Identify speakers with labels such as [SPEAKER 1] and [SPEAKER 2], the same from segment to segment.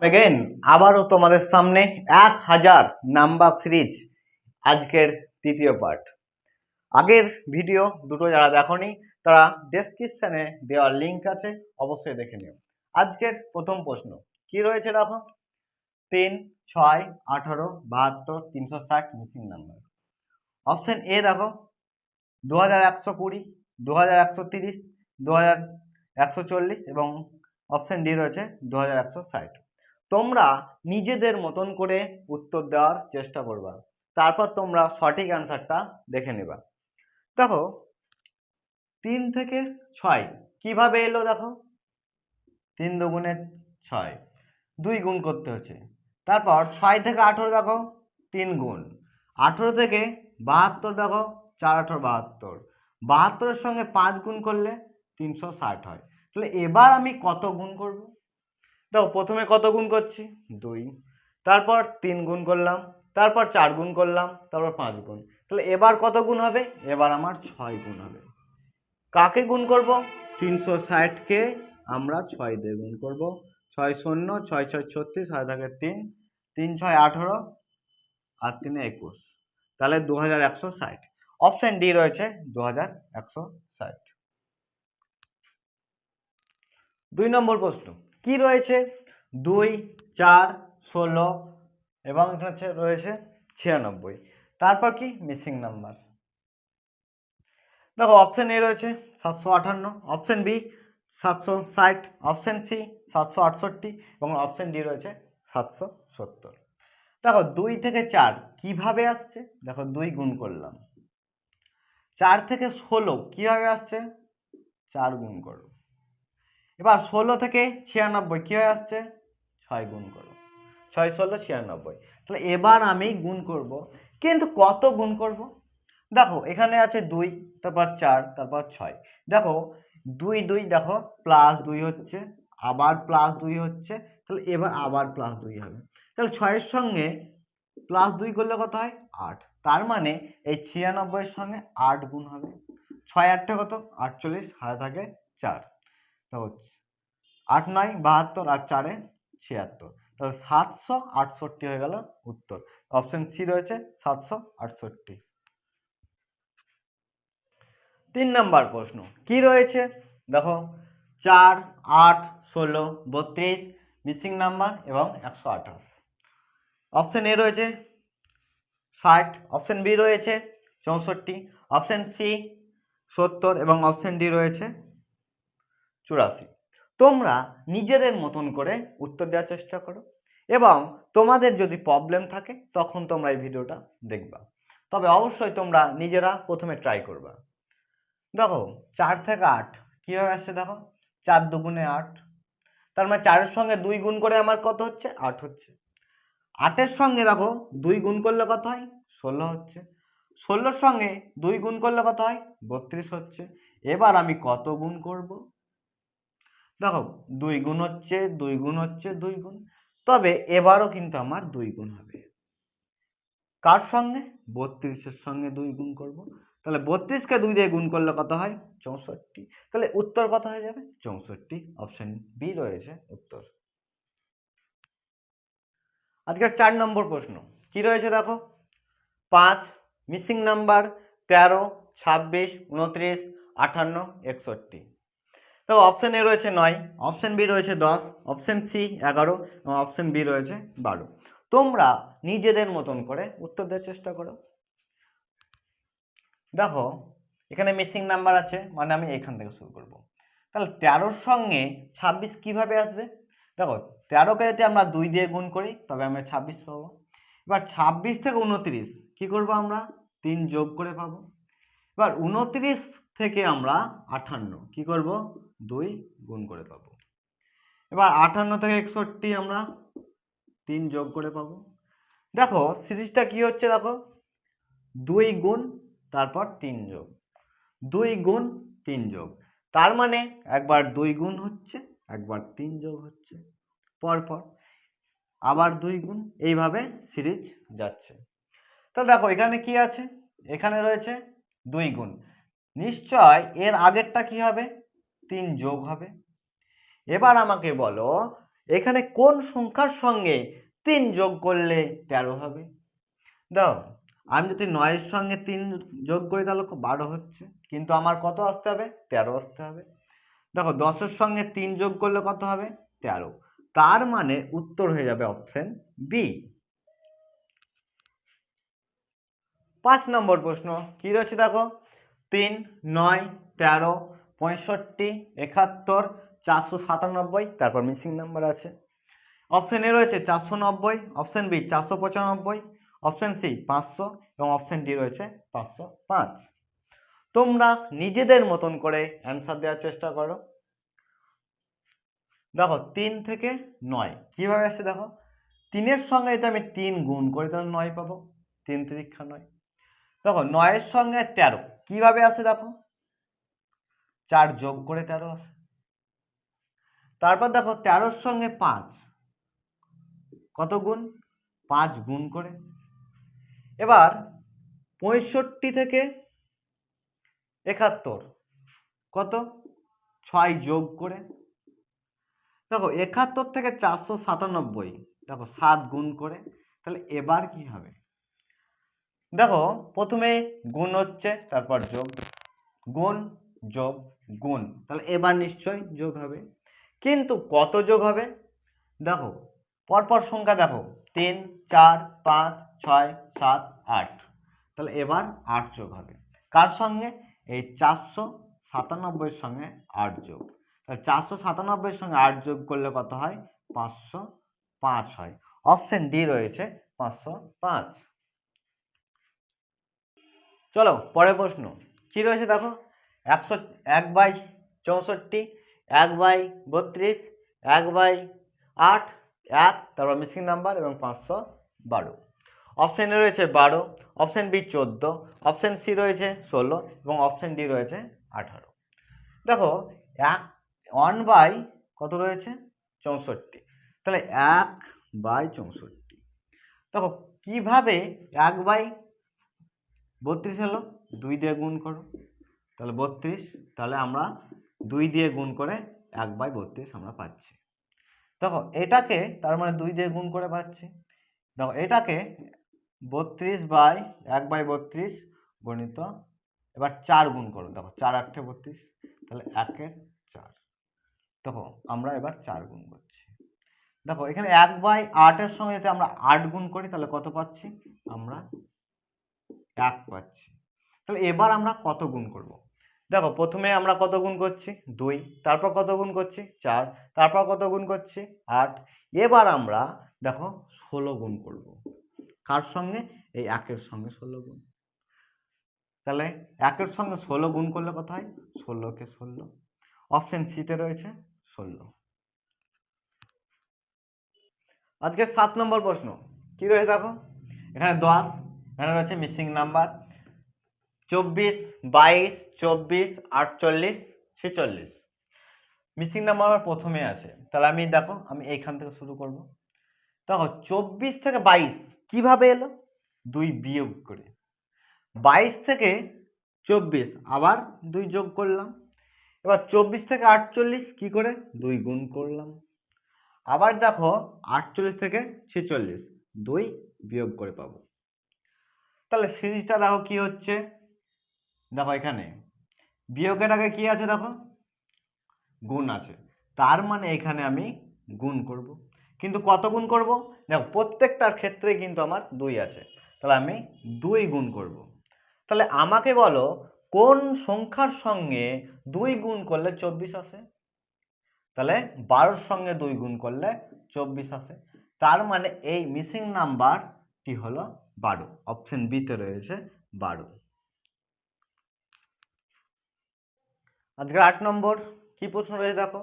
[SPEAKER 1] Again আবারও তোমাদের সামনে 1000 নাম্বার সিরিজ আজকের তৃতীয় পার্ট। আগের ভিডিও দুটো যারা দেখোনি তারা ডেসক্রিপশনে দেওয়ার লিঙ্ক আছে, অবশ্যই দেখে নিও। আজকের প্রথম প্রশ্ন কি রয়েছে দেখো, 3, 6, 18, 72, 360 মিসিং নাম্বার। অপশন এ দেখো 2120, 2130, 2140 এবং অপশন ডি রয়েছে 2160। তোমরা নিজেদের মতন করে উত্তর দেওয়ার চেষ্টা করবা, তারপর তোমরা সঠিক অ্যান্সারটা দেখে নেবা। দেখো 3 থেকে 6 কিভাবে এলো, দেখো 3 দুগুণে 6, 2 গুণ করতে হচ্ছে। তারপর 6 থেকে 18 দেখো 3 গুণ, 18 থেকে 72 দেখো 4 18 72, 72-এর সঙ্গে 5 গুণ করলে 360 হয়। তাহলে এবার আমি কত গুণ করব? দেখো প্রথমে কত গুণ করছি, 2, তারপর 3 গুণ করলাম, তারপর 4 গুণ করলাম, তারপর 5 গুণ। তাহলে এবার কত গুণ হবে? এবার আমার 6 গুণ হবে। কাকে গুণ করব? 360-কে আমরা 6 দিয়ে গুণ করব। 6 শূন্য, 6 6 36, 6 থাকে 3, 3 6 18 আর 3 21, তাহলে 2160। অপশন ডি রয়েছে 2160। 2 নম্বর প্রশ্ন কি রয়েছে, 2, 4, 16 এবং এখানে রয়েছে 96, তারপর কি মিসিং নাম্বার। দেখো অপশন এ রয়েছে 758, অপশন বি 760, অপশন সি 768 এবং অপশন ডি রয়েছে 770। দেখো 2 থেকে 4 কিভাবে আসছে, দেখো 2 গুণ করলাম। 4 থেকে 16 কিভাবে আসছে, 4 গুণ করো। এবার 16 থেকে 96 কিভাবে আসছে, 6 গুণ করো। 6 16 96। তাহলে এবার আমি গুণ করব, কিন্তু কত গুণ করব? দেখো এখানে আছে 2, তারপর 4, তারপর 6। দেখো 2 2 দেখো প্লাস 2 হচ্ছে, আবার প্লাস 2 হচ্ছে, তাহলে এবার আবার প্লাস 2 হবে। তাহলে 6-এর সঙ্গে প্লাস 2 করলে কত হয়, 8। তার মানে এই 96-এর সঙ্গে 8 গুণ হবে। 6 8 কত, 48, হাতে থাকে 4। তো 8 9 72 আর 4 76, তাহলে 768 হয়ে গেল উত্তর। অপশন সি রয়েছে 768। 3 নাম্বার প্রশ্ন কি রয়েছে, দেখো 4 8 16 32 মিসিং নাম্বার এবং 128। অপশন এ রয়েছে 60, অপশন বি রয়েছে 64, অপশন সি 70 এবং অপশন ডি রয়েছে 84। তোমরা নিজেদের মতন করে উত্তর দেওয়ার চেষ্টা করো এবং তোমাদের যদি প্রবলেম থাকে তখন তোমরা এই ভিডিওটা দেখবা, তবে অবশ্যই তোমরা নিজেরা প্রথমে ট্রাই করবা। দেখো 4 থেকে 8 কিভাবে আসছে, দেখো 4 দুগুণে 8, তার মানে 4-এর সঙ্গে 2 গুণ করে আমার কত হচ্ছে, 8 হচ্ছে। 8-এর সঙ্গে দেখো 2 গুণ করলে কত হয়, 16 হচ্ছে। 16-এর সঙ্গে 2 গুণ করলে কত হয়, 32 হচ্ছে। এবার আমি কত গুণ করব? দেখো 2 গুণ হচ্ছে, 2 গুণ হচ্ছে, 2 গুণ, তবে এবারও কিন্তু আমার 2 গুণ হবে। কার সঙ্গে? 32-এর সঙ্গে 2 গুণ করব। তাহলে 32-কে 2 দিয়ে গুণ করলে কত হয়, 64। তাহলে উত্তর কত হয়ে যাবে, 64। অপশন বি রয়েছে উত্তর। আজকের 4 নম্বর প্রশ্ন কি রয়েছে, দেখো 5 মিসিং নাম্বার 13 26 29 58 61। তো অপশন এ রয়েছে 9, অপশন বি রয়েছে 10, অপশন সি 11 এবং অপশন বি রয়েছে 12। তোমরা নিজেদের মতন করে উত্তর দেওয়ার চেষ্টা করো। দেখো এখানে মিসিং নাম্বার আছে, মানে আমি এখান থেকে শুরু করব। তাহলে 13-র সঙ্গে 26 কিভাবে আসবে? দেখো 13-কে যদি আমরা 2 দিয়ে গুণ করি তবে আমরা 26 পাবো। এবার 26 থেকে 29 কি করব, আমরা 3 যোগ করে পাবো। এবার 29 থেকে আমরা 58 কি করব, 2 গুণ করে পাবো। এবার 58 থেকে 61 আমরা 3 যোগ করে পাবো। দেখো সিরিজটা কি হচ্ছে, দেখো 2 গুণ তারপর 3 যোগ, 2 গুণ 3 যোগ, তার মানে একবার 2 গুণ হচ্ছে, একবার 3 যোগ হচ্ছে, পরপর আবার 2 গুণ, এইভাবে সিরিজ যাচ্ছে। তো দেখো এখানে কি আছে, এখানে রয়েছে 2 গুণ, নিশ্চয় এর আগেরটা কি হবে, 3 যোগ হবে। এবার আমাকে বলো এখানে কোন সংখ্যার সঙ্গে 3 যোগ করলে 13 হবে? দাও, আমি যদি 9 এর সঙ্গে 3 যোগ করি তাহলে 12 হচ্ছে, কিন্তু আমার কত আসতে হবে? 13 আসতে হবে। দেখো 10 এর সঙ্গে 3 যোগ করলে কত হবে? 13। তার মানে উত্তর হয়ে যাবে অপশন বি। 5 নম্বর প্রশ্ন কি রয়েছে দেখো, 3, 9, 13, 65, 71, 497, তারপর মিসিং নাম্বার আছে। অপশন এ রয়েছে 490, অপশন বি 495, অপশন সি 500 এবং অপশন ডি রয়েছে 505। তোমরা নিজেদের মতন করে অ্যান্সার দেওয়ার চেষ্টা করো। দেখো 3 থেকে 9 কিভাবে আসছে দেখো, 3 এর সঙ্গে যদি আমি 3 গুণ করি তাহলে 9 পাবো, 3 তিরিক্ষা 9। দেখো 9 এর সঙ্গে 13 কিভাবে আসে দেখো, 4 যোগ করে 13 আসে। তারপর দেখো 13 এর সঙ্গে 5 কত গুণ, 5 গুণ করে। এবার 65 থেকে 71 কত, 6 যোগ করে। দেখো 71 থেকে 497 দেখো 7 গুণ করে। তাহলে এবার কি হবে, দেখো প্রথমে গুণ হচ্ছে, তারপর যোগ, গুণ যোগ গুণ, তাহলে এবার নিশ্চয়ই যোগ হবে। কিন্তু কত যোগ হবে, দেখো পরপর সংখ্যা দেখো 3, 4, 5, 6, 7, 8, তাহলে এবার 8 যোগ হবে। কার সঙ্গে, এই 497 সঙ্গে 8 যোগ। তাহলে 497 সঙ্গে 8 যোগ করলে কত হয়, 505 হয়। অপশন ডি রয়েছে 505। চলো পরের প্রশ্ন কি রয়েছে দেখো, 1/64, 1/32, 1/8, 1, তারপর মিসিং নাম্বার এবং 512। অপশন এ রয়েছে 12, অপশন বি 14, অপশন সি রয়েছে 16 এবং অপশন ডি রয়েছে 18। দেখো 1 বাই কত রয়েছে, 64, তাহলে 1/64। দেখো কিভাবে 1/32 হলো, 2 দিয়ে গুণ করো, তাহলে 32, তাহলে আমরা 2 দিয়ে গুণ করে 1/32 আমরা পাচ্ছি। দেখো এটাকে তার মানে 2 দিয়ে গুণ করে পাচ্ছি। দেখো এটাকে 32/1/32 গণিত, এবার 4 গুণ করো, দেখো 4 8 32, তাহলে 1 4। দেখো আমরা এবার 4 গুণ করছি। দেখো এখানে 1/8 এর সঙ্গে যদি আমরা 8 গুণ করি তাহলে কত পাচ্ছি, আমরা 1 পাচ্ছি। তাহলে এবার আমরা কত গুণ করব, দেখো প্রথমে আমরা কত গুণ করছি, 2, তারপর কত গুণ করছি, 4, তারপর কত গুণ করছি, 8। এবার আমরা দেখো 16 গুণ করব। কার সঙ্গে, এই 1 সঙ্গে 16 গুণ। তাহলে 1 সঙ্গে 16 গুণ করলে কত হয়, 16 কে 16। অপশন সিতে রয়েছে 16। আজকের 7 নম্বর প্রশ্ন কি রয়েছে দেখো, এখানে 10, এখানে রয়েছে মিসিং নাম্বার 24, 22, 24, 48, 46। মিসিং নাম্বার আমার প্রথমে আছে, তাহলে আমি দেখো আমি এইখান থেকে শুরু করব। দেখো 24 থেকে 22 কিভাবে এলো, 2 বিয়োগ করে। 22 থেকে 24 আবার 2 যোগ করলাম। এবার 24 থেকে 48 কি করে, 2 গুণ করলাম। আবার দেখো 48 থেকে 46 2 বিয়োগ করে পাবো। তাহলে সিরিজটা দেখো কি হচ্ছে, দেখো এখানে বিয়োগের আগে কি আছে দেখো, গুণ আছে, তার মানে এখানে আমি গুণ করব। কিন্তু কত গুণ করব, দেখো প্রত্যেকটার ক্ষেত্রে কিন্তু আমার 2 আছে, তাহলে আমি 2 গুণ করব। তাহলে আমাকে বলো কোন সংখ্যার সঙ্গে 2 গুণ করলে 24 আসে, তাহলে 12 সঙ্গে 2 গুণ করলে 24 আসে। তার মানে এই মিসিং নাম্বারটি হলো 12, অপশন বিতে রয়েছে 12। আজকে 8 নম্বর কি প্রশ্ন রয়েছে দেখো,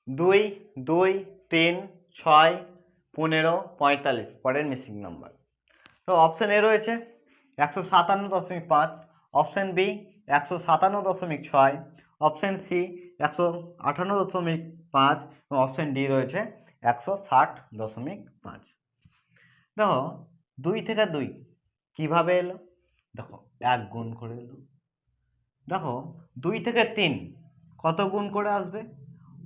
[SPEAKER 1] 2, 2, 3, 6, 15, 45 পরের মিসিং নাম্বার। তো অপশন এ রয়েছে 157.5, অপশন বি 157.6, অপশন সি 158.5 এবং অপশন ডি রয়েছে 160.5। দেখো 2 থেকে 2 কিভাবে এলো, দেখো 1 গুণ করে এলো। দেখো 2 থেকে 3 কত গুণ করে আসবে,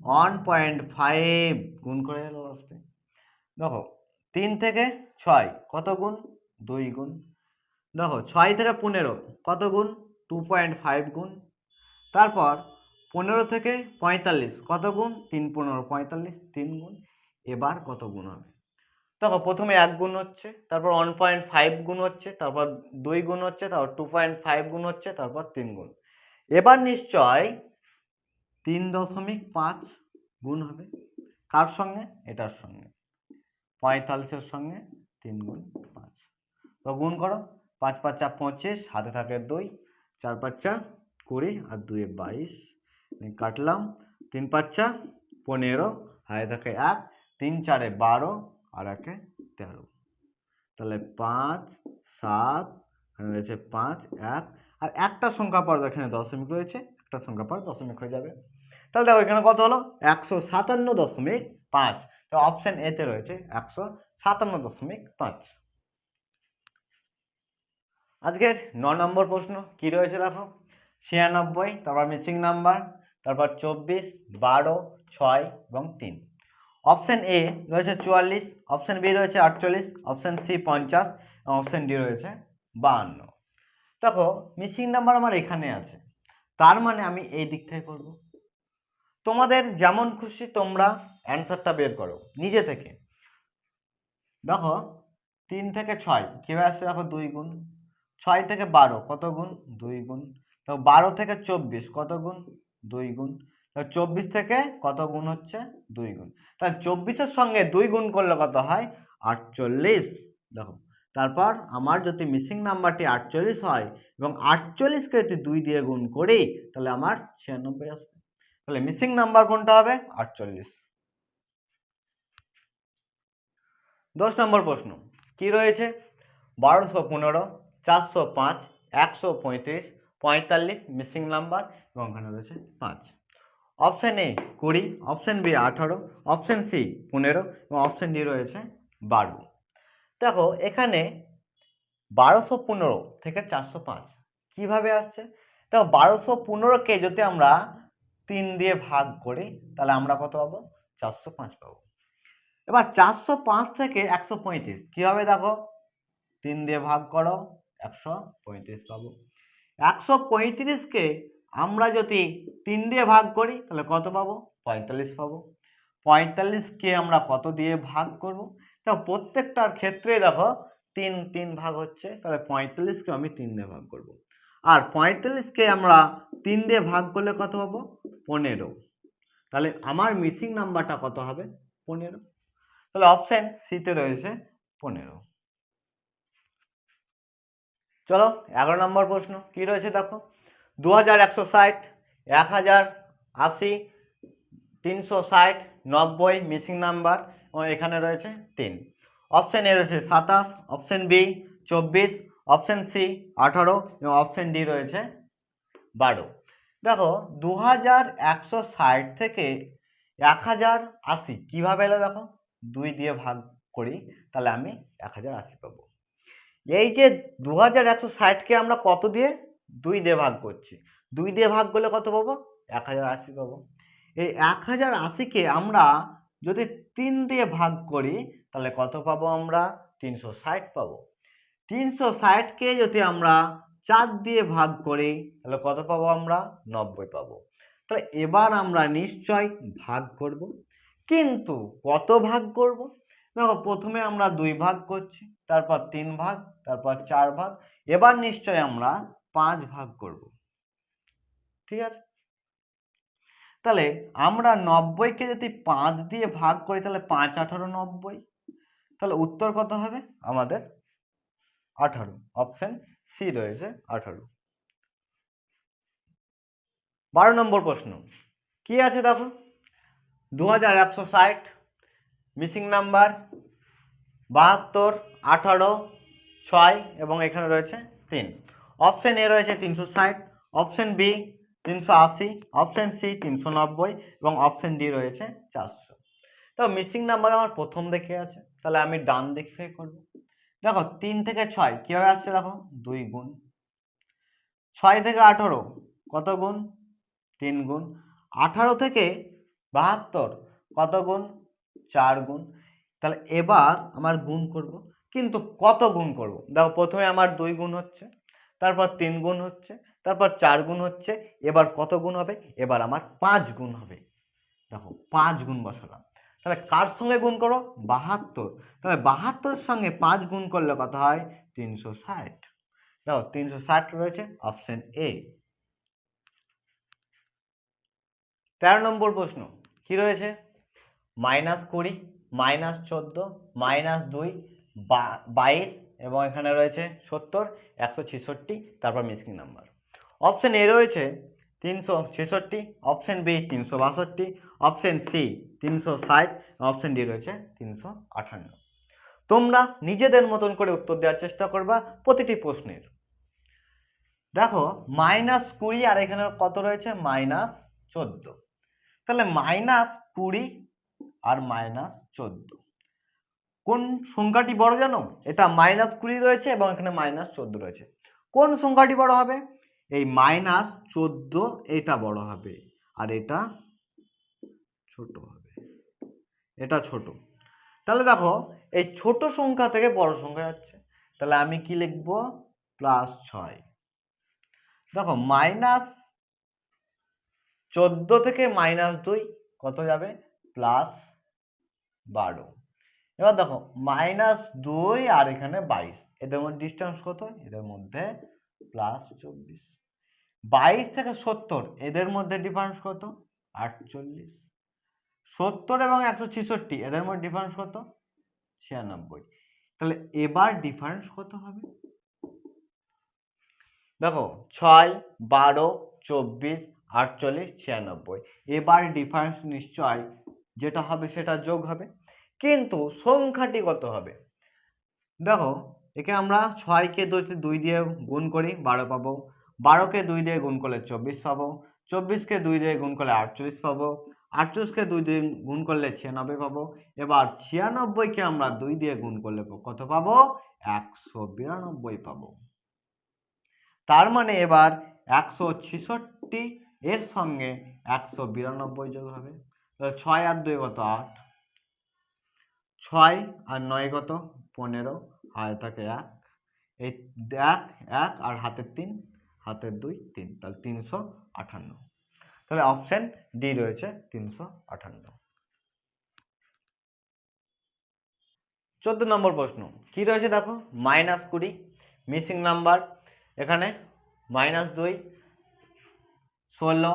[SPEAKER 1] 1.5 গুণ করে আসবে। দেখো 3 থেকে 6 কত গুণ? 2 গুণ। দেখো 6 থেকে 15 কত গুণ? 2.5 গুণ। তারপর 15 থেকে 45 কত গুণ? 3 15 45 3 গুণ। এবার কত গুণ হবে? দেখো প্রথমে 1 গুণ হচ্ছে, তারপর 1.5 গুণ হচ্ছে, তারপর 2 গুণ হচ্ছে, তারপর 2.5 গুণ হচ্ছে, তারপর 3 গুণ। এবার নিশ্চয় 3.5 গুণ হবে। কার সঙ্গে? এটার সঙ্গে। 45-এর সঙ্গে 3 গুণ 5। তো গুণ করো, 5 5 25, হাতে থাকে 2, 4 5 20 আর 2 22, কাটলাম। 3 5 15, হাতে থাকে 1, 3 4 12 আর 1 13। তাহলে 5 7, এখানে রয়েছে 5 1, আর একটা সংখ্যা পর এখানে দশমিক রয়েছে, একটা সংখ্যা পর দশমিক হয়ে যাবে। তাহলে দেখো এখানে কত হলো? 157.5। তো অপশন এ তে রয়েছে 157.5। আজকের 9 নম্বর প্রশ্ন কি রয়েছে দেখো, 96, তারপর মিসিং নাম্বার, তারপর 24, 12, 6 এবং 3। অপশন এ রয়েছে 44, অপশন বি রয়েছে 48, অপশন সি 50 এবং অপশন ডি রয়েছে 52। দেখো মিসিং নাম্বার আমার এখানে আছে, তার মানে আমি এই দিক থেকে করব। তোমাদের যেমন খুশি তোমরা অ্যান্সারটা বের করো নিজে থেকে। দেখো 3 থেকে 6 কীভাবে আসছে? দেখো 2 গুণ। 6 থেকে 12 কত গুণ? 2 গুণ। তো 12 থেকে 24 কত গুণ? 2 গুণ। তো 24 থেকে কত গুণ হচ্ছে? 2 গুণ। তাহলে 24-এর সঙ্গে 2 গুণ করলে কত হয়? 48। দেখো তারপর আমার যদি মিসিং নাম্বারটি 48 হয় এবং 48-কে যদি 2 দিয়ে গুণ করি তাহলে আমার 96 আসবে। তাহলে মিসিং নাম্বার কোনটা হবে? 48। 10 নম্বর প্রশ্ন কি রয়েছে? 1215, 405, 135, 45 মিসিং নাম্বার এবং এখানে রয়েছে 5। Option A 20, option B 18, option C 15 এবং অপশন ডি রয়েছে 12। দেখো এখানে 1215 থেকে 405 কিভাবে আসছে? দেখো 1215-কে যদি আমরা 3 দিয়ে ভাগ করি তাহলে আমরা কত পাবো? 405 পাবো। এবার 405 থেকে 135 কিভাবে? দেখো 3 দিয়ে ভাগ করো, 135 পাবো। 135-কে আমরা যদি 3 দিয়ে ভাগ করি তাহলে কত পাবো? 45 পাবো। 45-কে আমরা কত দিয়ে ভাগ করব? দেখো প্রত্যেকটার ক্ষেত্রে দেখো 3 3 ভাগ হচ্ছে, তাহলে 45-কে আমি 3 দিয়ে ভাগ করব। আর 45-কে আমরা 3 দিয়ে ভাগ করলে কত পাবো? 15। তাহলে আমার মিসিং নাম্বারটা কত হবে? 15। তাহলে অপশন সিতে রয়েছে 15। চলো 11 নম্বর প্রশ্ন কি রয়েছে দেখো, 2160, 1080, 360, 90 মিসিং নাম্বার এবং এখানে রয়েছে 3। অপশন এ রয়েছে 27, অপশন বি 24, অপশন সি 18 এবং অপশন ডি রয়েছে 12। দেখো 2160 থেকে 1080 কিভাবে এলো? দেখো 2 দিয়ে ভাগ করি তাহলে আমি 1080 পাবো। এই যে 2160-কে আমরা কত দিয়ে? 2 দিয়ে ভাগ করছি। 2 দিয়ে ভাগ করলে কত পাবো? 1080 পাবো। এই 1080-কে আমরা যদি 3 দিয়ে ভাগ করি তাহলে কত পাবো আমরা? 360 পাবো। 360-কে যদি আমরা 4 দিয়ে ভাগ করি তাহলে কত পাবো আমরা? 90 পাবো। তাহলে এবার আমরা নিশ্চয় ভাগ করব, কিন্তু কত ভাগ করব? দেখো প্রথমে আমরা 2 ভাগ করছি, তারপর 3 ভাগ, তারপর 4 ভাগ, এবার নিশ্চয় আমরা 5 ভাগ করব। ঠিক আছে, তাহলে আমরা 90-কে যদি 5 দিয়ে ভাগ করি তাহলে 5 18 90, তাহলে উত্তর কত হবে আমাদের? 18। অপশন সি রয়েছে 18। 12 নম্বর প্রশ্ন কি আছে দেখো, 2160, মিসিং নাম্বার 72, 18, 6 এবং এখানে রয়েছে 3। অপশন এ রয়েছে 360, অপশন বি 380, অপশন সি 390 এবং অপশন ডি রয়েছে 400। তো মিসিং নাম্বার আমার প্রথম দিকে আছে, তাহলে আমি ডান দিক থেকে করব। দেখো 3 থেকে 6 কিভাবে আসছে? দেখো 2 গুণ। 6 থেকে 18 কত গুণ? 3 গুণ। 18 থেকে 72 কত গুণ? 4 গুণ। তাহলে এবার আমার গুণ করব, কিন্তু কত গুণ করব? দেখো প্রথমে আমার 2 গুণ হচ্ছে, তারপর 3 গুণ হচ্ছে, তারপর 4 গুণ হচ্ছে, এবার কত গুণ হবে? এবার আমার 5 গুণ হবে। দেখো 5 গুণ বসালাম। তাহলে কার সঙ্গে গুণ করো? 72। তাহলে 72 এর সঙ্গে 5 গুণ করলে কত হয়? 360। দেখো 360 রয়েছে অপশন এ। 13 নম্বর প্রশ্ন কি রয়েছে? -20, -14, -2, 22 এবং এখানে রয়েছে 70, 166, তারপর মিসিং নাম্বার। অপশন এ রয়েছে 366, option B 362, option C 360, option D রয়েছে 358। তোমরা নিজেদের মতন করে উত্তর দেওয়ার চেষ্টা করবা প্রতিটি প্রশ্নের। দেখো -20 আর এখানে কত রয়েছে? -14। তাহলে -20 আর -14 কোন সংখ্যাটি বড় জানো? এটা -20 রয়েছে এবং এখানে -14 রয়েছে। কোন সংখ্যাটি বড় হবে? এই -14 এটা বড় হবে আর এটা ছোট হবে, এটা ছোট। তাহলে দেখো এই ছোট সংখ্যা থেকে বড় সংখ্যা যাচ্ছে, তাহলে আমি কি লিখব? +6। দেখো -14 থেকে -2 কত যাবে? +12। এবার দেখো -2 আর এখানে 22, এদের মধ্যে ডিস্টেন্স কত? এদের মধ্যে +24। 22 থেকে 70 এদের মধ্যে ডিফারেন্স কত? 48। 70 এবং 166 এদের মধ্যে ডিফারেন্স কত? 96। তাহলে এবার ডিফারেন্স কত হবে? দেখো 6, 12, 24, 48, 96। এবার ডিফারেন্স নিশ্চয় যেটা হবে সেটা যোগ হবে, কিন্তু সংখ্যাটি কত হবে? দেখো একে আমরা 6কে 2 দিয়ে গুণ করি 12 পাবো, 12কে 2 দিয়ে গুণ করলে 24 পাবো, 24কে 2 দিয়ে গুণ করলে 48 পাবো, 48কে 2 দিয়ে গুণ করলে 96 পাবো। এবার 96কে আমরা 2 দিয়ে গুণ করলে কত পাবো? 192 পাবো। তার মানে এবার 166 এর সঙ্গে 192 যোগ হবে। তাহলে 6 আর 2 কত? 8, 6 আর 9 কত? 15, হাতে থাকে 1, এই 1 আর হাতের 3, হাতের 2 3, তাহলে 358। তাহলে অপশন ডি রয়েছে 358। 14 নম্বর প্রশ্ন কি রয়েছে? দেখো -20 মিসিং নাম্বার, এখানে -2, 16,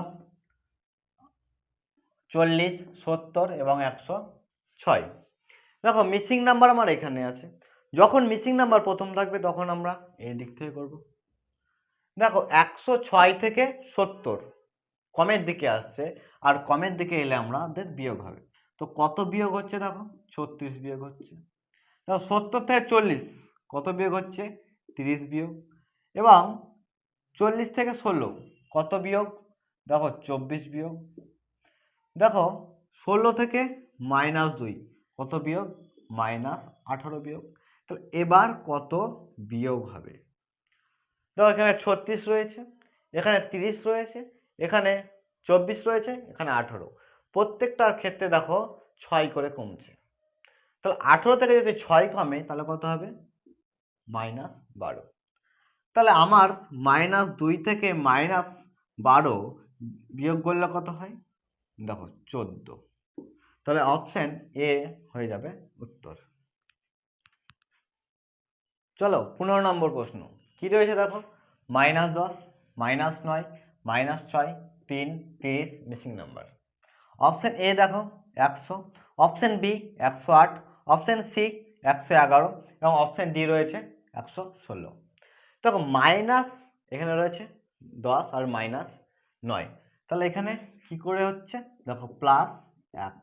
[SPEAKER 1] 40, 70 এবং 106। দেখো মিসিং নাম্বার আমার এখানে আছে, যখন মিসিং নাম্বার প্রথম থাকবে তখন আমরা এই দিক থেকে করব। দেখো 106 থেকে 70 কমের দিকে আসছে, আর কমের দিকে এলে আমাদের বিয়োগ হবে। তো কত বিয়োগ হচ্ছে? দেখো 36 বিয়োগ হচ্ছে। দেখো 70 থেকে 40 কত বিয়োগ হচ্ছে? 30 বিয়োগ। এবং 40 থেকে 16 কত বিয়োগ? দেখো 24 বিয়োগ। দেখো 16 থেকে -2 কত বিয়োগ? -18 বিয়োগ। তো এবার কত বিয়োগ হবে? দেখো এখানে 36 রয়েছে, এখানে 30 রয়েছে, এখানে 24 রয়েছে, এখানে 18। প্রত্যেকটার ক্ষেত্রে দেখো 6 করে কমছে। তাহলে 18 থেকে যদি 6 কমে তাহলে কত হবে? -12। তাহলে আমার -2 থেকে -12 বিয়োগ করলে কত হয়? দেখো 14। তাহলে অপশন এ হয়ে যাবে উত্তর। চলো 15 নম্বর প্রশ্ন কি রয়েছে? দেখো -10, -9, -6, 3, 30 মিসিং নাম্বার। অপশন এ দেখো 100, অপশন বি 108, অপশন সি 111 এবং অপশন ডি রয়েছে 116। দেখো মাইনাস এখানে রয়েছে 10 আর -9, তাহলে এখানে কি করে হচ্ছে? দেখো +1,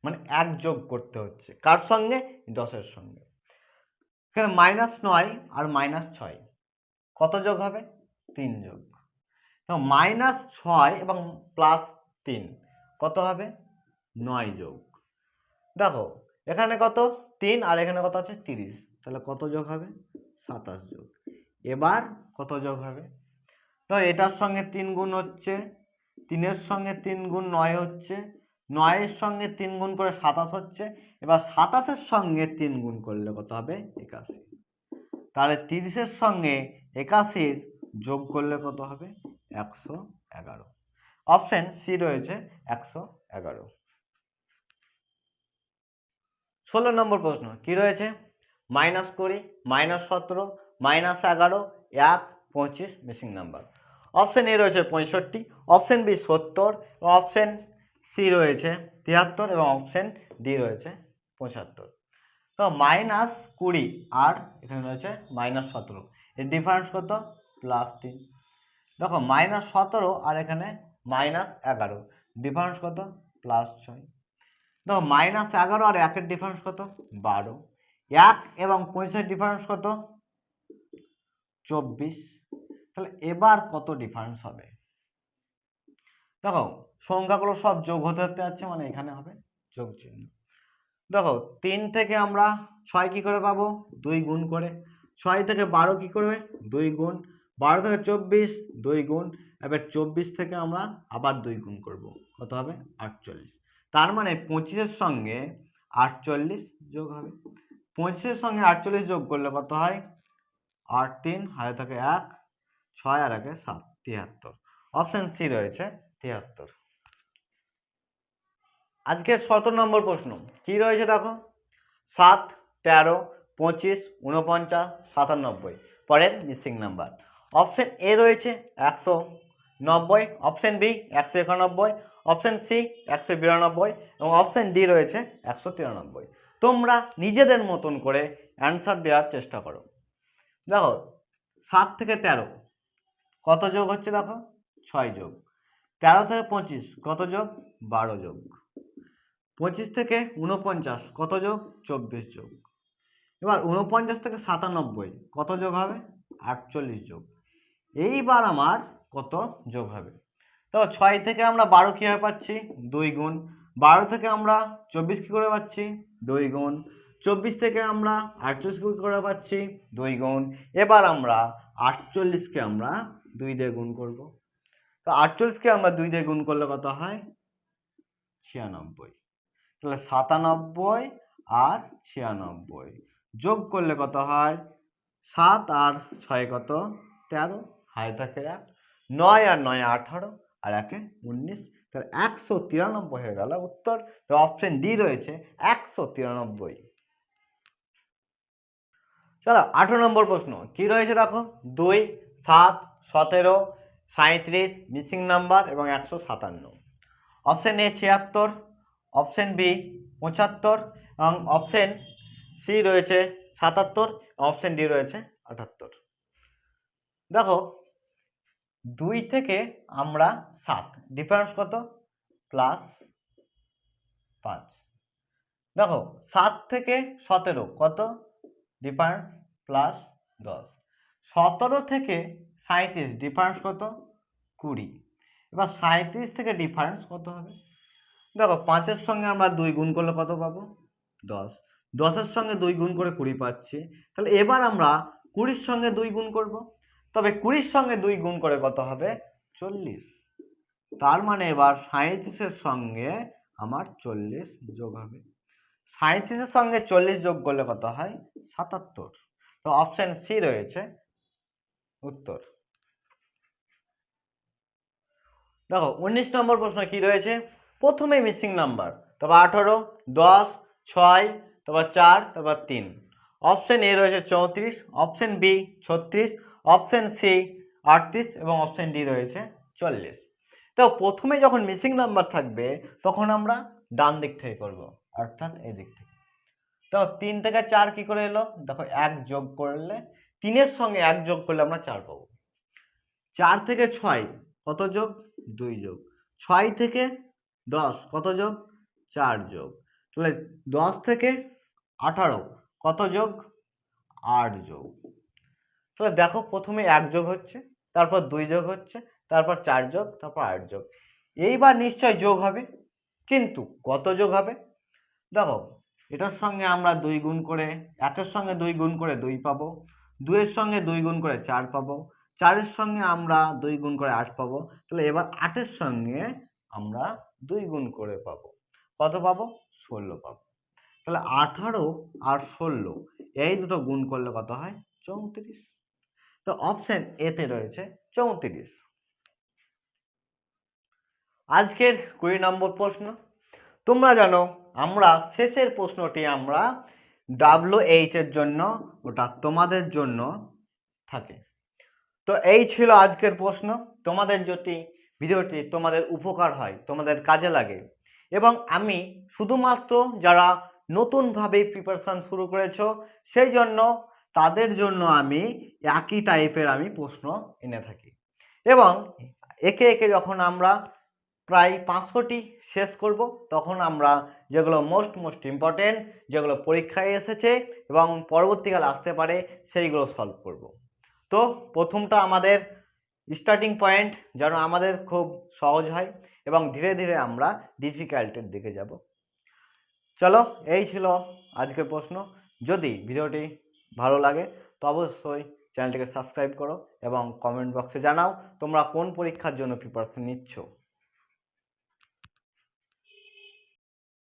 [SPEAKER 1] মানে 1 যোগ করতে হচ্ছে কার সঙ্গে? 10-এর সঙ্গে। এখানে -9 আর -6 কত যোগ হবে? 3 যোগ। -6 এবং +3 কত হবে? 9 যোগ। দেখো এখানে কত? 3 আর এখানে কত আছে? 30, তাহলে কত যোগ হবে? 27 যোগ। এবার কত যোগ হবে? তো এটার সঙ্গে 3 গুণ হচ্ছে, 3-এর সঙ্গে 3 গুণ 9 হচ্ছে, 9-এর সঙ্গে 3 গুণ করে 27 হচ্ছে। এবার 27-এর সঙ্গে 3 গুণ করলে কত হবে? 81। তাহলে 30-এর সঙ্গে 81 যোগ করলে কত হবে? 111। অপশন সি রয়েছে 111। 16 নম্বর প্রশ্ন কি রয়েছে? -20, -17, -11, 1, 25 মিসিং নাম্বার। অপশন এ রয়েছে 65, অপশন বি 70, অপশন সি রয়েছে 73 এবং অপশন ডি রয়েছে 75। তো -20 আর এখানে রয়েছে -17, এর ডিফারেন্স কত? +3। দেখো -17 আর এখানে -11, ডিফারেন্স কত? +6। দেখো -11 আর 1-এর ডিফারেন্স কত? 12। 1 এবং 25-এর ডিফারেন্স কত? 24। তাহলে এবার কত ডিফারেন্স হবে? দেখো সংখ্যাগুলো সব যোগ হতে হতে যাচ্ছে, মানে এখানে হবে যোগ চিহ্ন। দেখো 3 থেকে আমরা 6 কি করে পাবো? 2 গুণ করে। 6 থেকে 12 কি করবে? 2 গুণ। 12 থেকে 24 2 গুণ। এবার 24 থেকে আমরা আবার 2 গুণ করব, কত হবে? 48। তার মানে 25-এর সঙ্গে 48 যোগ হবে। 25-এর সঙ্গে 48 যোগ করলে কত হয়? 8 3 হাতে থাকে 1, 6 আর 1 7, 73। অপশন সি রয়েছে 73। আজকের 17 নম্বর প্রশ্ন কি রয়েছে দেখো? 7, 13, 25, 49, 97, পরের মিসিং নাম্বার। অপশন এ রয়েছে 190, অপশন বি 191, অপশন সি 192 এবং অপশন ডি রয়েছে 193। তোমরা নিজেদের মতন করে অ্যান্সার দেওয়ার চেষ্টা করো। দেখো 7 থেকে 13 কত যোগ হচ্ছে? দেখো 6 যোগ। 13 থেকে 25 কত যোগ? 12 যোগ। 25 থেকে 49 কত যোগ? 24 যোগ। এবার 49 থেকে 97 কত যোগ হবে? 48 যোগ। এইবার আমার কত যোগ হবে? তো 6 থেকে আমরা 12 কীভাবে পাচ্ছি? 2 গুণ। 12 থেকে আমরা 24 কী করে পাচ্ছি? 2 গুণ। 24 থেকে আমরা 48 কী করে পাচ্ছি? 2 গুণ। এবার আমরা 48কে আমরা 2 দিয়ে গুণ করব। তো 48কে আমরা 2 দিয়ে গুণ করলে কত হয়? 96। তাহলে 97 আর 96 যোগ করলে কত হয়? 7 আর 6 কত? 13, হাতে থাকে 1, 9 আর 9 18 আর 1 19। তাহলে 193 হয়ে গেল উত্তর। তো অপশন ডি রয়েছে 193। চলো 18 নম্বর প্রশ্ন কি রয়েছে দেখো? 2, 7, 17, 37 মিসিং নাম্বার এবং 157। অপশন এ 76, অপশন বি 75 এবং অপশন সি রয়েছে 77, অপশন ডি রয়েছে 78। দেখো 2 থেকে আমরা 7, ডিফারেন্স কত? +5। দেখো 7 থেকে 17 কত? ডিফারেন্স +10। 17 থেকে 37 ডিফারেন্স কত? 20। এবার 37 থেকে ডিফারেন্স কত হবে? দেখো 5-এর সঙ্গে আমরা 2 গুণ করলে কত পাবো? 10। 10-এর সঙ্গে 2 গুণ করে 20 পাচ্ছি। তাহলে এবার আমরা 20-র সঙ্গে 2 গুণ করব। তবে 20-র সঙ্গে 2 গুণ করে কত হবে? 40। তার মানে এবার 37-এর সঙ্গে আমার 40 যোগ হবে। 37-এর সঙ্গে 40 যোগ করলে কত হয়? 77। তো অপশন সি রয়েছে উত্তর। দেখো 19 নম্বর প্রশ্ন কি রয়েছে? প্রথমে মিসিং নাম্বার, তারপর 18, 10, 6, তারপর 4, তারপর 3। অপশন এ রয়েছে 34, অপশন বি 36, অপশন সি 38 এবং অপশন ডি রয়েছে 40। তো প্রথমে যখন মিসিং নাম্বার থাকবে তখন আমরা ডান দিক থেকে করব, অর্থাৎ এই দিক থেকে। তো 3 থেকে 4 কি করে এলো? দেখো 1 যোগ করলে, 3-এর সঙ্গে 1 যোগ করলে আমরা 4 পাবো। 4 থেকে 6 কত যোগ? 2 যোগ। 6 থেকে 10 কত যোগ? 4 যোগ। তাহলে 10 থেকে 18 কত যোগ? 8 যোগ। তাহলে দেখো প্রথমে 1 যোগ হচ্ছে, তারপর 2 যোগ হচ্ছে, তারপর 4 যোগ, তারপর 8 যোগ। এইবার নিশ্চয় যোগ হবে, কিন্তু কত যোগ হবে? দেখো এটার সঙ্গে আমরা 2 গুণ করে, 1-এর সঙ্গে 2 গুণ করে 2 পাবো, 2-এর সঙ্গে 2 গুণ করে 4 পাবো, 4-এর সঙ্গে আমরা 2 গুণ করে 8 পাবো। তাহলে এবার 8-এর সঙ্গে আমরা 2 গুণ করে পাবো। কত পাবো? 16 পাবো। তাহলে 18 আর 16 এই দুটো গুণ করলে কত হয়? 34। তো অপশন এতে রয়েছে 34। আজকের 20 নম্বর প্রশ্ন। তোমরা জানো আমরা শেষের প্রশ্নটি আমরা WH এর জন্য, ওটা তোমাদের জন্য থাকে। তো এই ছিল আজকের প্রশ্ন। তোমাদের যদি ভিডিওটি তোমাদের উপকার হয়, তোমাদের কাজে লাগে, এবং আমি শুধুমাত্র যারা নতুনভাবে প্রিপারেশন শুরু করেছো সেই জন্য তাদের জন্য আমি একই টাইপের আমি প্রশ্ন এনে থাকি, এবং একে একে যখন আমরা প্রায় 500টি শেষ করব তখন আমরা যেগুলো মোস্ট ইম্পর্টেন্ট, যেগুলো পরীক্ষায় এসেছে এবং পরবর্তীকালে আসতে পারে, সেইগুলো সলভ করব। তো প্রথমটা আমাদের স্টার্টিং পয়েন্ট যেন আমাদের খুব সহজ হয় এবং ধীরে ধীরে আমরা ডিফিকাল্টের দিকে যাব। চলো, এই ছিল আজকের প্রশ্ন। যদি ভিডিওটি ভালো লাগে তো অবশ্যই চ্যানেলটিকে সাবস্ক্রাইব করো এবং কমেন্ট বক্সে জানাও তোমরা কোন পরীক্ষার জন্য প্রিপারেশন নিচ্ছ।